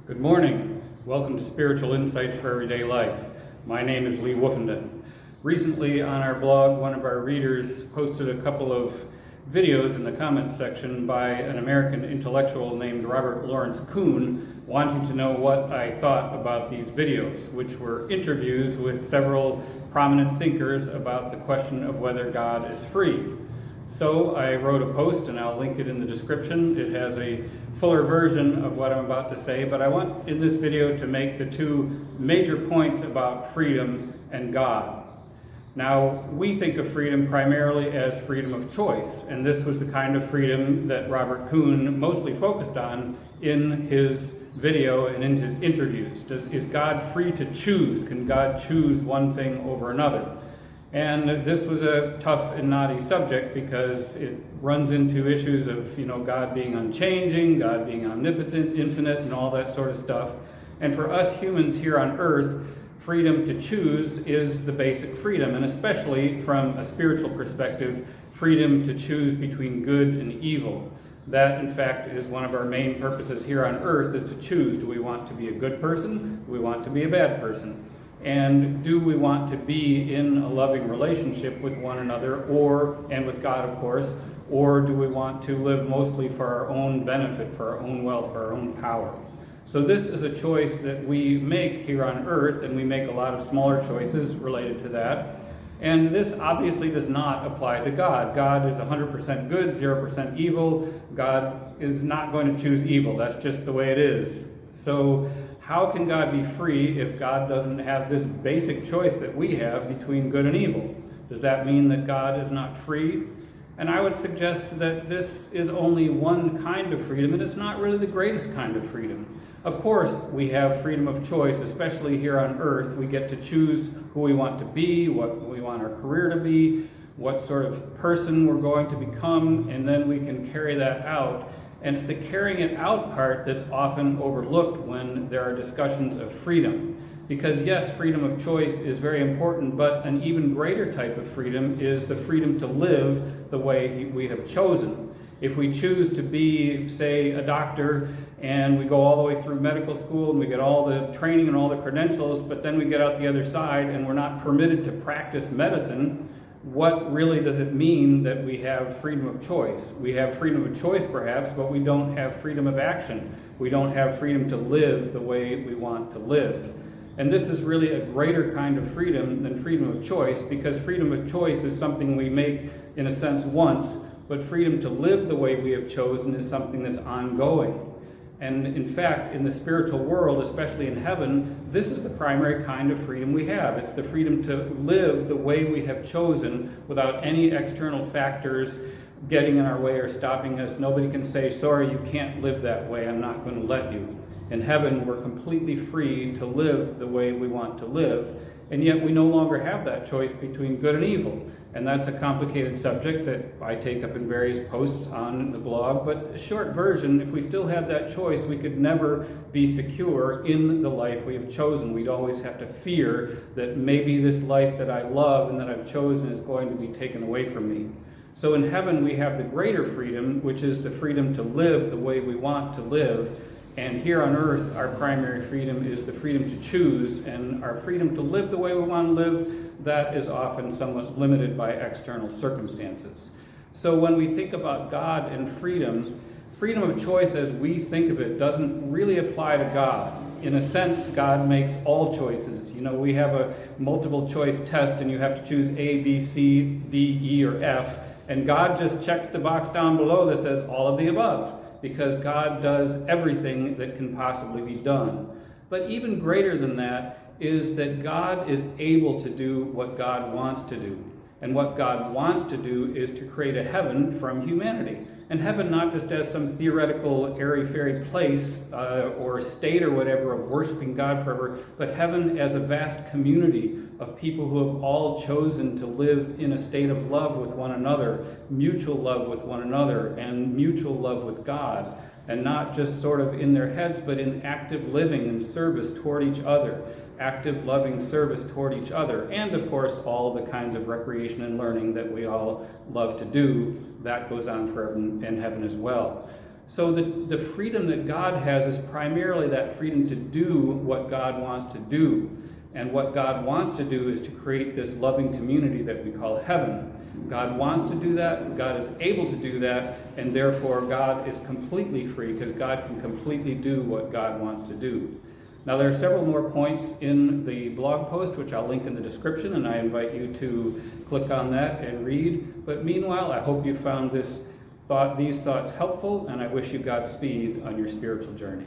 Good morning. Welcome to Spiritual Insights for Everyday Life. My name is Lee Woofenden. Recently on our blog, one of our readers posted a couple of videos in the comments section by an American intellectual named Robert Lawrence Kuhn, wanting to know what I thought about these videos, which were interviews with several prominent thinkers about the question of whether God is free. So I wrote a post, and I'll link it in the description. It has a fuller version of what I'm about to say, but I want in this video to make the two major points about freedom and God. Now, we think of freedom primarily as freedom of choice, and this was the kind of freedom that Robert Kuhn mostly focused on in his video and in his interviews. Is God free to choose? Can God choose one thing over another? And this was a tough and knotty subject because it runs into issues of, God being unchanging, God being omnipotent, infinite, and all that sort of stuff. And for us humans here on earth, freedom to choose is the basic freedom, and especially from a spiritual perspective, freedom to choose between good and evil. That, in fact, is one of our main purposes here on earth, is to choose. Do we want to be a good person? Do we want to be a bad person? And do we want to be in a loving relationship with one another, and with God, of course, or do we want to live mostly for our own benefit, for our own wealth, for our own power? So this is a choice that we make here on earth, and we make a lot of smaller choices related to that. And this obviously does not apply to God. God is 100% good, 0% evil. God is not going to choose evil. That's just the way it is. So how can God be free if God doesn't have this basic choice that we have between good and evil? Does that mean that God is not free? And I would suggest that this is only one kind of freedom, and it's not really the greatest kind of freedom. Of course, we have freedom of choice, especially here on earth. We get to choose who we want to be, what we want our career to be, what sort of person we're going to become, and then we can carry that out. And it's the carrying it out part that's often overlooked when there are discussions of freedom. Because yes, freedom of choice is very important, but an even greater type of freedom is the freedom to live the way we have chosen. If we choose to be, say, a doctor, and we go all the way through medical school, and we get all the training and all the credentials, but then we get out the other side and we're not permitted to practice medicine, what really does it mean that we have freedom of choice? We have freedom of choice perhaps, but we don't have freedom of action. We don't have freedom to live the way we want to live. And this is really a greater kind of freedom than freedom of choice, because freedom of choice is something we make, in a sense, once, but freedom to live the way we have chosen is something that's ongoing. And in fact, in the spiritual world, especially in heaven, this is the primary kind of freedom we have. It's the freedom to live the way we have chosen without any external factors getting in our way or stopping us. Nobody can say, sorry, you can't live that way, I'm not going to let you. In heaven, we're completely free to live the way we want to live, and yet we no longer have that choice between good and evil. And that's a complicated subject that I take up in various posts on the blog, but a short version, if we still had that choice, we could never be secure in the life we have chosen. We'd always have to fear that maybe this life that I love and that I've chosen is going to be taken away from me. So in heaven, we have the greater freedom, which is the freedom to live the way we want to live. And here on earth, our primary freedom is the freedom to choose, and our freedom to live the way we want to live, that is often somewhat limited by external circumstances. So when we think about God and freedom of choice as we think of it doesn't really apply to God. In a sense, God makes all choices. We have a multiple choice test, and you have to choose A, B, C, D, E, or F, and God just checks the box down below that says all of the above, because God does everything that can possibly be done. But even greater than that is that God is able to do what God wants to do. And what God wants to do is to create a heaven from humanity. And heaven not just as some theoretical airy-fairy place or state or whatever of worshiping God forever, but heaven as a vast community of people who have all chosen to live in a state of love with one another, mutual love with one another, and mutual love with God. And not just sort of in their heads, but in active living and service toward each other. Active, loving service toward each other. And of course, all the kinds of recreation and learning that we all love to do, that goes on forever in heaven as well. So the freedom that God has is primarily that freedom to do what God wants to do. And what God wants to do is to create this loving community that we call heaven. God wants to do that, God is able to do that, and therefore God is completely free because God can completely do what God wants to do. Now there are several more points in the blog post which I'll link in the description, and I invite you to click on that and read. But meanwhile, I hope you found these thoughts helpful, and I wish you Godspeed on your spiritual journey.